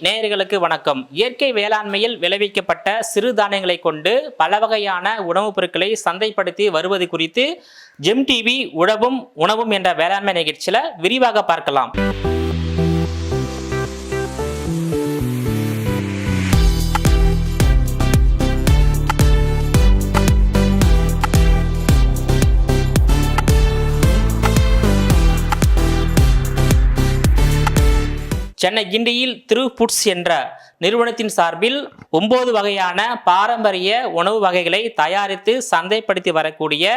நேயர்களுக்கு வணக்கம். இயற்கை வேளாண்மையில் விளைவிக்கப்பட்ட சிறுதானியங்களை கொண்டு பல வகையான உணவுப் பொருட்களை சந்தைப்படுத்தி வருவது குறித்து ஜெம் டிவி உணவும் என்ற வேளாண்மை நிகழ்ச்சியில விரிவாக பார்க்கலாம். சென்னை கிண்டியில் திரு ஃபுட்ஸ் என்ற நிறுவனத்தின் சார்பில் 9 வகையான பாரம்பரிய உணவு வகைகளை தயாரித்து சந்தைப்படுத்தி வரக்கூடிய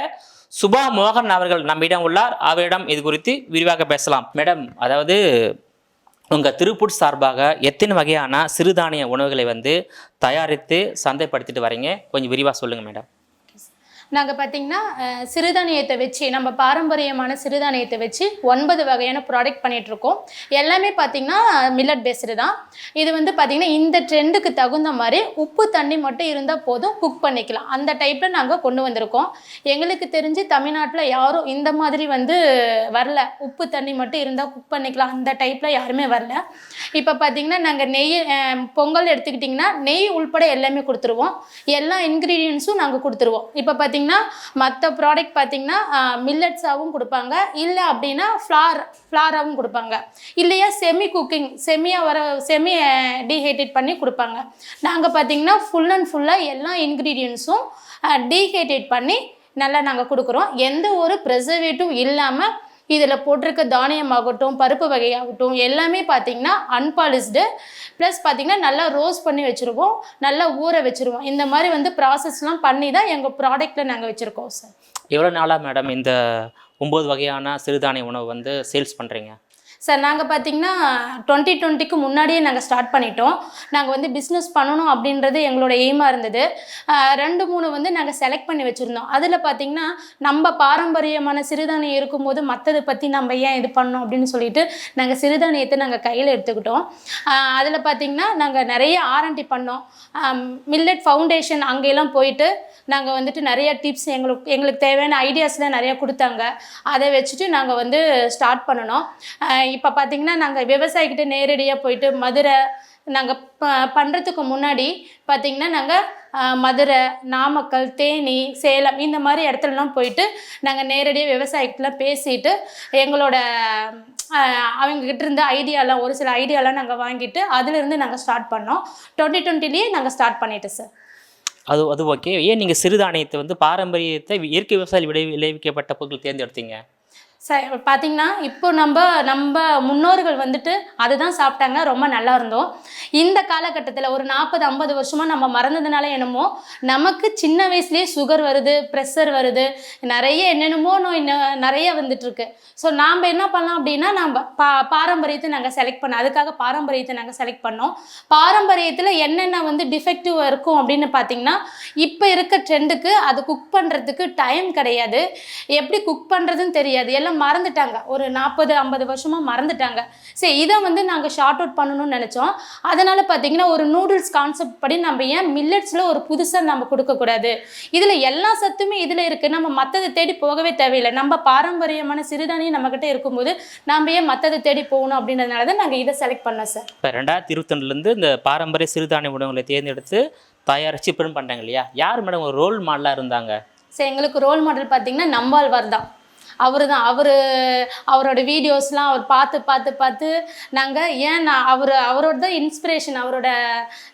சுபா மோகன் அவர்கள் நம்மிடம் உள்ளார். அவரிடம் இது குறித்து விரிவாக பேசலாம். மேடம், அதாவது உங்கள் திரு ஃபுட்ஸ் சார்பாக எத்தனை வகையான சிறுதானிய உணவுகளை தயாரித்து சந்தைப்படுத்திட்டு வரீங்க? கொஞ்சம் விரிவாக சொல்லுங்கள் மேடம். நாங்கள் பார்த்திங்கன்னா சிறுதானியத்தை வச்சு நம்ம பாரம்பரியமான சிறுதானியத்தை வச்சு 9 வகையான ப்ராடக்ட் பண்ணிகிட்ருக்கோம். எல்லாமே பார்த்திங்கன்னா மில்லட் பேஸ்டு தான். இது பார்த்திங்கன்னா இந்த ட்ரெண்டுக்கு தகுந்த மாதிரி உப்பு தண்ணி மட்டும் இருந்தால் போதும், குக் பண்ணிக்கலாம். அந்த டைப்பில் நாங்கள் கொண்டு வந்திருக்கோம். எங்களுக்கு தெரிஞ்சு தமிழ்நாட்டில் யாரும் இந்த மாதிரி வரல. உப்பு தண்ணி மட்டும் இருந்தால் குக் பண்ணிக்கலாம் அந்த டைப்பில் யாருமே வரல. இப்போ பார்த்திங்கன்னா நாங்கள் நெய் பொங்கல் எடுத்துக்கிட்டிங்கன்னா நெய் உள்பட எல்லாமே கொடுத்துருவோம். எல்லா இன்க்ரீடியன்ஸும் நாங்கள் கொடுத்துருவோம். இப்போ பார்த்திங்கன்னா மற்ற ப்ராடக்ட் பார்த்திங்கன்னா மில்லட்ஸாகவும் கொடுப்பாங்க, இல்லை அப்படின்னா ஃப்ளாராகவும் கொடுப்பாங்க, இல்லையா செமி குக்கிங் செமி டீஹைட்ரேட் பண்ணி கொடுப்பாங்க. நாங்கள் பார்த்திங்கன்னா ஃபுல் அண்ட் ஃபுல்லாக எல்லா இன்க்ரீடியன்ஸும் டீஹைட்ரேட் பண்ணி நல்லா நாங்கள் கொடுக்குறோம். எந்த ஒரு ப்ரிசர்வேட்டிவ் இல்லாமல் இதில் போட்டிருக்க தானியமாகட்டும் பருப்பு வகையாகட்டும் எல்லாமே பார்த்திங்கன்னா அன்பாலிஷ்டு, ப்ளஸ் பார்த்திங்கன்னா நல்லா ரோஸ்ட் பண்ணி வச்சுருவோம், நல்லா ஊற வச்சுருவோம். இந்த மாதிரி ப்ராசஸ்லாம் பண்ணி தான் எங்கள் ப்ராடக்டில் நாங்கள் வச்சுருக்கோம் சார். எவ்வளோ நாளாக மேடம் இந்த 9 வகையான சிறுதானிய உணவு சேல்ஸ் பண்ணுறீங்க? சார் நாங்கள் பார்த்திங்கன்னா 2020க்கு முன்னாடியே நாங்கள் ஸ்டார்ட் பண்ணிட்டோம். நாங்கள் பிஸ்னஸ் பண்ணணும் அப்படின்றது எங்களோட எய்மாக இருந்தது. 2-3 நாங்கள் செலக்ட் பண்ணி வச்சுருந்தோம். அதில் பார்த்திங்கன்னா நம்ம பாரம்பரியமான சிறுதானியம் இருக்கும்போது மற்றதை பற்றி நம்ம ஏன் இது பண்ணோம் அப்படின்னு சொல்லிட்டு நாங்கள் சிறுதானியத்தை நாங்கள் கையில் எடுத்துக்கிட்டோம். அதில் பார்த்திங்கன்னா நாங்கள் நிறைய R&D பண்ணோம். மில்லட் ஃபவுண்டேஷன் அங்கெல்லாம் போயிட்டு நாங்கள் நிறைய டிப்ஸ் எங்களுக்கு தேவையான ஐடியாஸ்லாம் நிறையா கொடுத்தாங்க. அதை வச்சுட்டு நாங்கள் ஸ்டார்ட் பண்ணணும். இப்போ பார்த்திங்கன்னா நாங்கள் விவசாயிக்கிட்ட நேரடியாக போயிட்டு மதுரை நாங்கள் பண்ணுறதுக்கு முன்னாடி பார்த்திங்கன்னா நாங்கள் மதுரை, நாமக்கல், தேனி, சேலம் இந்த மாதிரி இடத்துலலாம் போயிட்டு நாங்கள் நேரடியாக விவசாயிகிட்டலாம் பேசிட்டு எங்களோட அவங்கக்கிட்ட இருந்த ஐடியாலாம் ஒரு சில ஐடியாலாம் நாங்கள் வாங்கிட்டு அதிலிருந்து நாங்கள் ஸ்டார்ட் பண்ணோம். 2020லேயே நாங்கள் ஸ்டார்ட் பண்ணிட்டோம் சார். அது ஓகே. ஏன் நீங்கள் சிறுதானியத்தை பாரம்பரியத்தை இயற்கை விவசாயம் விளைவிக்கப்பட்ட பொருட்கள் தேர்ந்தெடுத்தீங்க? சார் பார்த்திங்கன்னா இப்போ நம்ம முன்னோர்கள் அதுதான் சாப்பிட்டாங்க, ரொம்ப நல்லா இருந்தோம். இந்த காலகட்டத்தில் ஒரு 40-50 வருஷமாக நம்ம மறந்ததுனால என்னமோ நமக்கு சின்ன வயசுலேயே சுகர் வருது, ப்ரெஷர் வருது, நிறைய என்னென்னமோ நோய் நிறைய வந்துட்டுருக்கு. ஸோ நாம் என்ன பண்ணலாம் அப்படின்னா நம்ம பாரம்பரியத்தை நாங்கள் செலக்ட் பண்ணோம். அதுக்காக பாரம்பரியத்தை நாங்கள் செலக்ட் பண்ணோம். பாரம்பரியத்தில் என்னென்ன டிஃபெக்டிவ் இருக்கும் அப்படின்னு பார்த்திங்கன்னா இப்போ இருக்க ட்ரெண்டுக்கு அது குக் பண்ணுறதுக்கு டைம் கிடையாது, எப்படி குக் பண்ணுறதுன்னு தெரியாது, எல்லாம் மறந்துட்டாங்க. ஒரு 40-50 வருஷமாக மறந்துட்டாங்க. சரி, இதை நாங்கள் ஷார்ட் அவுட் பண்ணணும்னு நினச்சோம். அதனால் பார்த்திங்கன்னா ஒரு நூடுல்ஸ் கான்செப்ட் படி நம்ம ஏன் மில்லட்ஸில் ஒரு புதுசாக நம்ம கொடுக்கக்கூடாது, இதில் எல்லா சத்துமே இதில் இருக்குது, நம்ம மற்றதை தேடி போகவே தேவையில்லை, நம்ம பாரம்பரியமான சிறுதானியம் நம்மக்கிட்ட இருக்கும்போது நம்ம ஏன் மற்றதை தேடி போகணும் அப்படின்றதுனால தான் நாங்கள் இதை செலக்ட் பண்ணோம் சார். இப்போ 2022லேருந்து இந்த பாரம்பரிய சிறுதானிய உணவுகளை தேர்ந்தெடுத்து தயாரித்து பிரிண்ட் பண்ணுறாங்க இல்லையா? யார் மேடம் ஒரு ரோல் மாடலாக இருந்தாங்க? சார் எங்களுக்கு ரோல் மாடல் பார்த்திங்கன்னா நம்மாழ்வார் தான். அவரோட வீடியோஸ்லாம் அவர் பார்த்து நாங்கள் அவரோட தான் இன்ஸ்பிரேஷன், அவரோட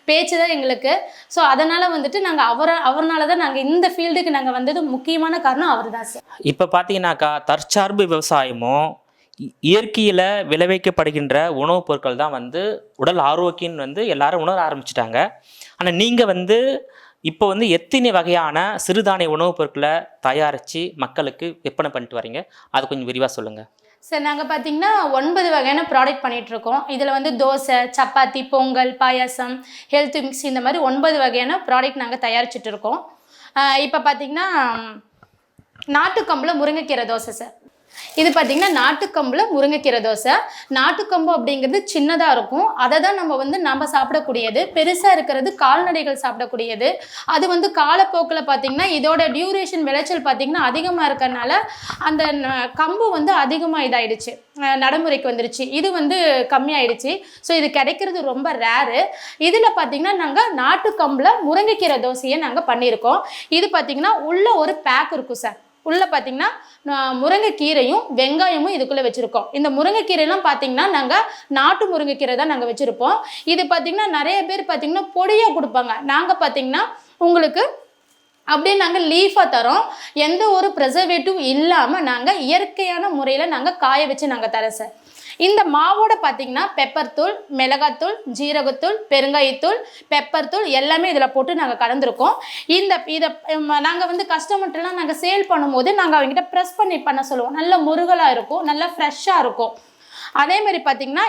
பேச்சு தான் எங்களுக்கு. ஸோ அதனால் நாங்கள் அவர்னால தான் நாங்கள் இந்த ஃபீல்டுக்கு நாங்கள் வந்தது முக்கியமான காரணம் அவர் தான் சார். இப்போ பார்த்தீங்கன்னாக்கா தற்சார்பு விவசாயமும் இயற்கையில் விளைவிக்கப்படுகின்ற உணவுப் பொருட்கள் தான் உடல் ஆரோக்கியம்னு எல்லாரும் உணர ஆரம்பிச்சிட்டாங்க. ஆனால் நீங்கள் இப்போ எத்தனை வகையான சிறுதானிய உணவுப் பொருட்களை தயாரித்து மக்களுக்கு விற்பனை பண்ணிட்டு வரீங்க? அது கொஞ்சம் விரிவாக சொல்லுங்கள் சார். நாங்கள் பார்த்திங்கன்னா 9 வகையான ப்ராடக்ட் பண்ணிகிட்ருக்கோம். இதில் தோசை, சப்பாத்தி, பொங்கல், பாயாசம், ஹெல்த் மிக்ஸ் இந்த மாதிரி 9 வகையான ப்ராடக்ட் நாங்கள் தயாரிச்சுட்டு இருக்கோம். இப்போ பார்த்திங்கன்னா நாட்டுக்கம்பில் முருங்கைக்கீரை தோசை சார். இது பார்த்தீங்கன்னா நாட்டுக்கம்பில் முருங்கைக்கீரை தோசை. நாட்டுக்கம்பு அப்படிங்கிறது சின்னதாக இருக்கும், அதை தான் நம்ம சாப்பிடக்கூடியது. பெருசாக இருக்கிறது கால்நடைகள் சாப்பிடக்கூடியது. அது காலப்போக்கில் பார்த்தீங்கன்னா இதோட டியூரேஷன் விளைச்சல் பார்த்தீங்கன்னா அதிகமாக இருக்கிறதுனால அந்த கம்பு அதிகமாக இதாயிடுச்சு, நடைமுறைக்கு வந்துருச்சு. இது கம்மியாயிடுச்சு. ஸோ இது கிடைக்கிறது ரொம்ப ரேரு. இதில் பார்த்தீங்கன்னா நாங்கள் நாட்டுக்கம்பில் முருங்கைக்கீரை தோசையை நாங்கள் பண்ணியிருக்கோம். இது பார்த்தீங்கன்னா உள்ள ஒரு பேக் இருக்கும் சார். உள்ளே பார்த்தீங்கன்னா முருங்கைக்கீரையும் வெங்காயமும் இதுக்குள்ளே வச்சுருக்கோம். இந்த முருங்கைக்கீரைலாம் பார்த்தீங்கன்னா நாங்கள் நாட்டு முருங்கைக்கீரை தான் நாங்கள் வச்சுருப்போம். இது பார்த்தீங்கன்னா நிறைய பேர் பார்த்தீங்கன்னா பொடியாக கொடுப்பாங்க. நாங்கள் பார்த்தீங்கன்னா உங்களுக்கு அப்படியே நாங்கள் லீஃபாக தரோம். எந்த ஒரு ப்ரிசர்வேட்டிவ் இல்லாமல் நாங்கள் இயற்கையான முறையில் நாங்கள் காய வச்சு நாங்கள் தரோம் சார். இந்த மாவோட பார்த்தீங்கன்னா பெப்பர் தூள், மிளகாத்தூள், ஜீரகத்தூள், பெருங்காயத்தூள், பெப்பர் தூள் எல்லாமே இதில் போட்டு நாங்கள் கலந்துருக்கோம். இதை நாங்கள் கஸ்டமர்ட்டெல்லாம் நாங்கள் சேல் பண்ணும்போது நாங்கள் அவங்ககிட்ட ப்ரெஸ் பண்ண சொல்லுவோம். நல்ல முருகலாக இருக்கும், நல்லா ஃப்ரெஷ்ஷாக இருக்கும். அதே மாதிரி பார்த்தீங்கன்னா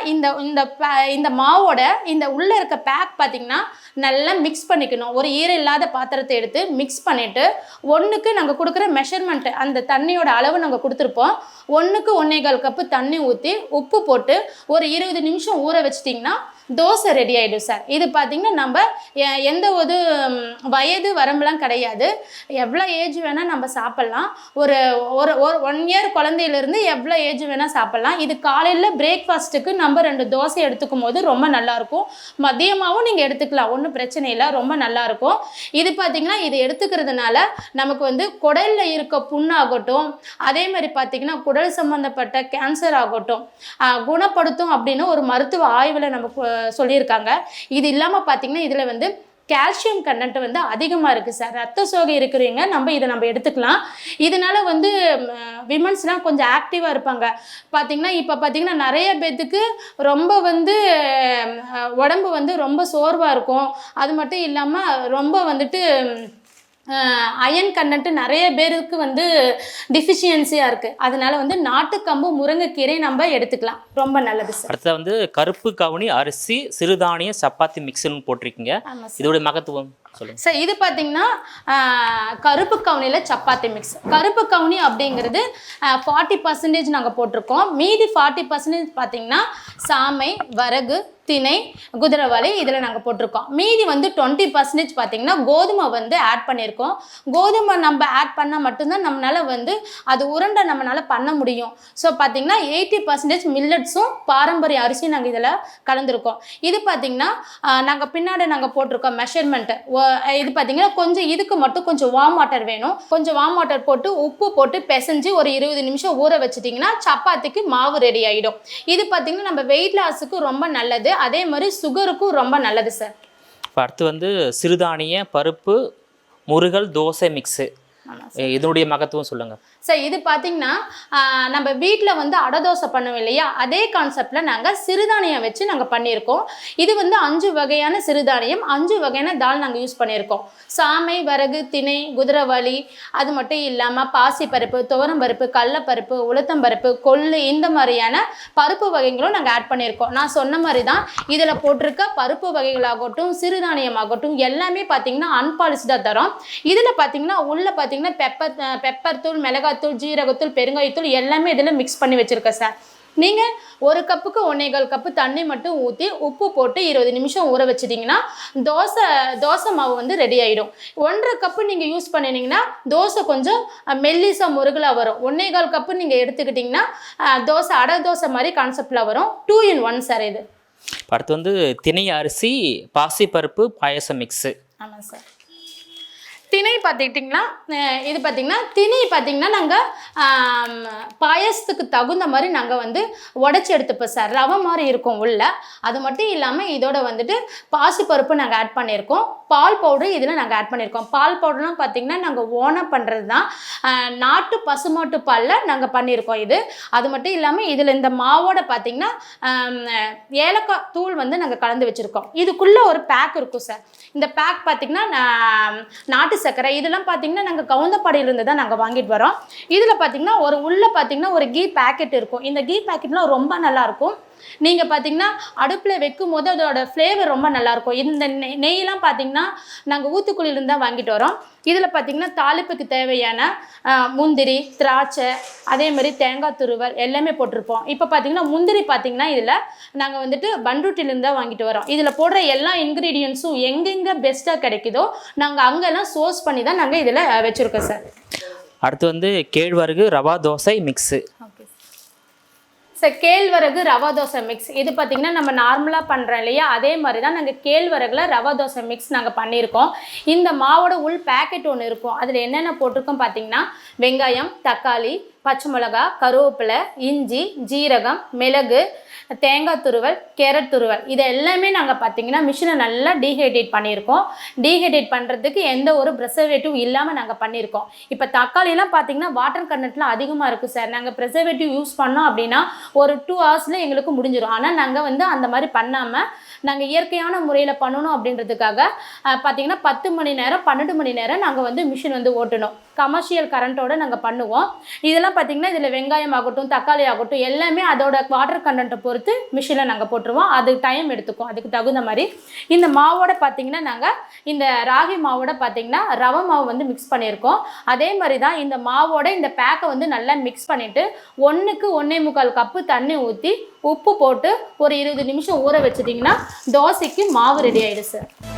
இந்த மாவோட இந்த உள்ளே இருக்க பேக் பார்த்தீங்கன்னா நல்லா மிக்ஸ் பண்ணிக்கணும். ஒரு ஈரம் இல்லாத பாத்திரத்தை எடுத்து மிக்ஸ் பண்ணிவிட்டு ஒன்றுக்கு நாங்கள் கொடுக்குற மெஷர்மெண்ட்டு, அந்த தண்ணியோட அளவு நாங்கள் கொடுத்துருப்போம். 1க்கு 1.25 கப்பு தண்ணி ஊற்றி உப்பு போட்டு ஒரு 20 நிமிஷம் ஊற வச்சிட்டிங்கன்னா தோசை ரெடி ஆகிடும் சார். இது பார்த்திங்கன்னா நம்ம எந்த ஒரு வயது வரம்புலாம் கிடையாது. எவ்வளோ ஏஜ் வேணால் நம்ம சாப்பிட்லாம். ஒரு 1 இயர் குழந்தையிலேருந்து எவ்வளோ ஏஜ் வேணால் சாப்பிட்லாம். இது காலையில் பிரேக்ஃபாஸ்ட்டுக்கு நம்ம 2 தோசை எடுத்துக்கும் போது ரொம்ப நல்லாயிருக்கும். மதியமாகவும் நீங்கள் எடுத்துக்கலாம், ஒன்றும் பிரச்சனை இல்லை, ரொம்ப நல்லாயிருக்கும். இது பார்த்திங்கன்னா இது எடுத்துக்கிறதுனால நமக்கு குடலில் இருக்க புண்ணாகட்டும், அதே மாதிரி பார்த்திங்கன்னா குடல் சம்மந்தப்பட்ட கேன்சர் ஆகட்டும் குணப்படுத்தும் அப்படின்னு ஒரு மருத்துவ ஆய்வில் நமக்கு சொல்லியிருக்காங்க. இது இல்லாமல் பார்த்தீங்கன்னா இதில் கால்சியம் கண்டென்ட் அதிகமாக இருக்குது சார். ரத்த சோகை இருக்கிறவங்க நம்ம எடுத்துக்கலாம். இதனால் விமன்ஸ்லாம் கொஞ்சம் ஆக்டிவாக இருப்பாங்க. இப்போ பார்த்தீங்கன்னா நிறைய பேத்துக்கு ரொம்ப உடம்பு ரொம்ப சோர்வாக இருக்கும். அது மட்டும் இல்லாமல் ரொம்ப அயன் கண்டென்ட் நிறைய பேருக்கு டிஃபிஷியன்சியாக இருக்குது. அதனால நாட்டுக்கம்பு முருங்கைக்கீரை நம்ம எடுத்துக்கலாம், ரொம்ப நல்லது சார். அடுத்தது கருப்பு கவுனி அரிசி சிறுதானிய சப்பாத்தி மிக்ஸ்னு போட்டிருக்கீங்க. இதோட மகத்துவம் சொல்லுங்க சார். இது பார்த்தீங்கன்னா கருப்பு கவுனியில் சப்பாத்தி மிக்ஸ். கருப்பு கவுனி அப்படிங்கிறது 40% நாங்கள் போட்டிருக்கோம். மீதி 40% பார்த்தீங்கன்னா சாமை, வரகு, திணை, குதிரைவாளி இதில் நாங்கள் போட்டிருக்கோம். மீதி 20% பார்த்தீங்கன்னா கோதுமை ஆட் பண்ணியிருக்கோம். கோதுமை நம்ம ஆட் பண்ணால் மட்டும்தான் நம்மளால் அது உருண்டை நம்மளால் பண்ண முடியும். ஸோ பார்த்தீங்கன்னா 80% மில்லட்ஸும் பாரம்பரிய அரிசியும் நாங்கள் இதில் கலந்துருக்கோம். இது பார்த்தீங்கன்னா நாங்கள் பின்னாடி நாங்கள் போட்டிருக்கோம் மெஷர்மெண்ட்டு. இது பார்த்தீங்கன்னா கொஞ்சம் இதுக்கு மட்டும் கொஞ்சம் வார்ம் வாட்டர் வேணும். கொஞ்சம் வார்ம் வாட்டர் போட்டு உப்பு போட்டு பிசைஞ்சு ஒரு 20 நிமிஷம் ஊற வச்சுட்டிங்கன்னா சப்பாத்திக்கு மாவு ரெடி ஆகிடும். இது பார்த்தீங்கன்னா நம்ம வெயிட் லாஸுக்கு ரொம்ப நல்லது, அதே மாதிரி சுகருக்கும் ரொம்ப நல்லது சார். இப்போ அடுத்து சிறுதானிய பருப்பு முருகல் தோசை மிக்ஸு, இதனுடைய மகத்துவம் சொல்லுங்கள் சார். இது பார்த்தீங்கன்னா நம்ம வீட்டில் அடை தோசை பண்ணுவோம் இல்லையா, அதே கான்செப்டில் நாங்கள் சிறுதானியம் வச்சு நாங்கள் பண்ணியிருக்கோம். இது 5 வகையான சிறுதானியம், 5 வகையான தால் நாங்கள் யூஸ் பண்ணியிருக்கோம். சாமை, வரகு, திணை, குதிரைவாளி, அது மட்டும் இல்லாமல் பாசிப்பருப்பு, துவரம்பருப்பு, கடலைப்பருப்பு, உளுத்தம்பருப்பு, கொள்ளு, இந்த மாதிரியான பருப்பு வகைகளும் நாங்கள் ஆட் பண்ணியிருக்கோம். நான் சொன்ன மாதிரி தான் இதில் போட்டிருக்க பருப்பு வகைகளாகட்டும் சிறுதானியம் ஆகட்டும் எல்லாமே பார்த்தீங்கன்னா அன்பாலிஷ்டாக தரோம். இதில் பார்த்தீங்கன்னா உள்ள பார்த்தீங்கன்னா பெப்பர் தூள், மிளகாத்தூள், ஜீரகத்தூள், பெருங்காயத்தூள் எல்லாமே இதில் மிக்ஸ் பண்ணி வச்சுருக்கேன் சார். நீங்கள் 1 கப்புக்கு 1.25 கப்பு தண்ணி மட்டும் ஊற்றி உப்பு போட்டு 20 நிமிஷம் ஊற வச்சிட்டிங்கன்னா தோசை மாவு ரெடி ஆகிடும். 1.5 கப்பு நீங்கள் யூஸ் பண்ணினீங்கன்னா தோசை கொஞ்சம் மெல்லிசா முருகலாக வரும். 1.25 கப்பு நீங்கள் எடுத்துக்கிட்டிங்கன்னா தோசை அடை தோசை மாதிரி கான்செப்டில் வரும். 2 in 1 சார். இது அடுத்து திணை அரிசி பாசிப்பருப்பு பாயசம் மிக்ஸு. ஆமாம் சார். திணை பார்த்துக்கிட்டிங்கன்னா இது பார்த்திங்கன்னா திணை பார்த்திங்கன்னா நாங்கள் பாயசத்துக்கு தகுந்த மாதிரி நாங்கள் உடச்சி எடுத்துப்போம் சார். ரவை மாதிரி இருக்கும் உள்ள. அது மட்டும் இல்லாமல் இதோட பாசிப்பருப்பு நாங்கள் ஆட் பண்ணியிருக்கோம். பால் பவுடர் இதில் நாங்கள் ஆட் பண்ணியிருக்கோம். பால் பவுடர்லாம் பார்த்திங்கன்னா நாங்கள் ஓனாக பண்ணுறது தான். நாட்டு பசுமாட்டு பாலில் நாங்கள் பண்ணியிருக்கோம் இது. அது மட்டும் இல்லாமல் இதில் இந்த மாவோட பார்த்திங்கன்னா ஏலக்காய் தூள் நாங்கள் கலந்து வச்சுருக்கோம். இதுக்குள்ளே ஒரு பேக் இருக்கும் சார். இந்த பேக் பார்த்திங்கன்னா நாட்டு சர்க்கரை இதெல்லாம் பார்த்தீங்கன்னா நாங்கள் கவுந்தப்பாடியிலிருந்து தான் நாங்கள் வாங்கிட்டு வரோம். இதில் பார்த்தீங்கன்னா உள்ளே பார்த்தீங்கன்னா ஒரு கீ பேக்கெட் இருக்கும். இந்த கீ பேக்கெட்லாம் ரொம்ப நல்லாயிருக்கும். நீங்கள் பார்த்தீங்கன்னா அடுப்பில் வைக்கும் போது அதோட ஃப்ளேவர் ரொம்ப நல்லாயிருக்கும். இந்த நெய்யெல்லாம் பார்த்தீங்கன்னா நாங்கள் ஊத்துக்குழியிலேருந்து தான் வாங்கிட்டு வரோம். இதில் பார்த்தீங்கன்னா தாளிப்புக்கு தேவையான முந்திரி, திராட்சை, அதே மாதிரி தேங்காய் துருவல் எல்லாமே போட்டிருப்போம். இப்போ பார்த்தீங்கன்னா முந்திரி பார்த்தீங்கன்னா இதில் நாங்கள் வந்துட்டு பண்ருட்டிலேருந்து தான் வாங்கிட்டு வரோம். இதில் போடுற எல்லா இன்க்ரீடியன்ஸும் எங்கெங்கே பெஸ்ட்டாக கிடைக்குதோ நாங்கள் அங்கெல்லாம் சோர்ஸ் பண்ணி தான் நாங்கள் இதில் வச்சுருக்கோம் சார். அடுத்து வந்து கேழ்வரகு rava dosa mix. Okay sir, கேழ்வரகு ரவா தோசை மிக்ஸ் இது பார்த்திங்கன்னா நம்ம நார்மலாக பண்ணுறோம் இல்லையா, அதே மாதிரி தான் நாங்கள் கேழ்வரகுல ரவா தோசை மிக்ஸ் நாங்கள் பண்ணியிருக்கோம். இந்த மாவோட உள் பேக்கெட் ஒன்று இருக்கும். அதில் என்னென்ன போட்டிருக்கோம் பார்த்திங்கன்னா வெங்காயம், தக்காளி, பச்சை மிளகா, கருவேப்பிலை, இஞ்சி, ஜீரகம், மிளகு, தேங்காய் துருவல், கேரட் துருவல் இது எல்லாமே நாங்கள் பார்த்தீங்கன்னா மிஷினில் நல்லா டீஹைட்ரேட் பண்ணியிருக்கோம். டீஹைட்ரேட் பண்ணுறதுக்கு எந்த ஒரு ப்ரிசர்வேட்டிவ் இல்லாமல் நாங்கள் பண்ணியிருக்கோம். இப்போ தக்காளிலாம் பார்த்தீங்கன்னா வாட்டர் கண்டென்ட்லாம் அதிகமாக இருக்குது சார். நாங்கள் ப்ரிசர்வேட்டிவ் யூஸ் பண்ணோம் அப்படின்னா ஒரு 2 ஹவர்ஸில் எங்களுக்கு முடிஞ்சிடும். ஆனால் நாங்கள் வந்து அந்த மாதிரி பண்ணாமல் நாங்கள் இயற்கையான முறையில் பண்ணணும் அப்படின்றதுக்காக பார்த்தீங்கன்னா 10 மணி நேரம் 12 மணி நேரம் நாங்கள் வந்து மிஷின் வந்து ஓட்டணும். கமர்ஷியல் கரண்ட்டோடு நாங்கள் பண்ணுவோம். இதெல்லாம் பார்த்திங்கன்னா இதில் வெங்காயம் ஆகட்டும், தக்காளி ஆகட்டும் எல்லாமே அதோட வாட்டர் கண்டென்ட்டை பொறுத்து மிஷினில் நாங்கள் போட்டுருவோம். அது டைம் எடுத்துக்கும். அதுக்கு தகுந்த மாதிரி இந்த மாவோட பார்த்திங்கன்னா நாங்கள் இந்த ராகி மாவோட பார்த்திங்கன்னா ரவை மாவு வந்து மிக்ஸ் பண்ணியிருக்கோம். அதே மாதிரி தான் இந்த மாவோட இந்த பேக்கை வந்து நல்லா மிக்ஸ் பண்ணிவிட்டு 1க்கு 1.25 கப்பு தண்ணி ஊற்றி உப்பு போட்டு ஒரு 20 நிமிஷம் ஊற வச்சிட்டிங்கன்னா தோசைக்கு மாவு ரெடி ஆகிடும் சார்.